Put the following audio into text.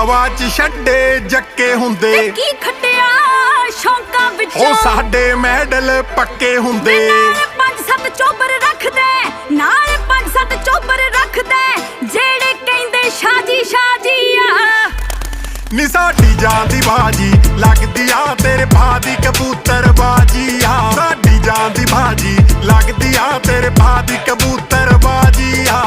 ਹਵਾ 'ਚ ਛੱਡੇ ਜੱਕੇ ਹੁੰਦੇ ਕੀ ਖੱਟਿਆ ਸ਼ੌਂਕਾਂ ਵਿੱਚੋਂ ਉਹ ਸਾਡੇ ਮੈਡਲ ਪੱਕੇ ਹੁੰਦੇ ਨਾਲ 5-7 ਚੋਬਰ ਰੱਖਦੇ ਨਾਲ 5-7 ਚੋਬਰ ਰੱਖਦੇ ਜਿਹੜੇ ਕਹਿੰਦੇ ਸ਼ਾਜੀ ਸ਼ਾਜੀ ਆ ਨੀ ਸਾਡੀ ਜਾਨ ਦੀ ਬਾਜੀ ਲੱਗਦੀ ਆ ਤੇਰੇ ਭਾ ਦੀ ਕਬੂਤਰ ਬਾਜੀ ਆ ਸਾਡੀ ਜਾਨ ਦੀ ਬਾਜੀ ਲੱਗਦੀ ਆ ਤੇਰੇ ਭਾ ਦੀ ਕਬੂਤਰ ਬਾਜੀ ਆ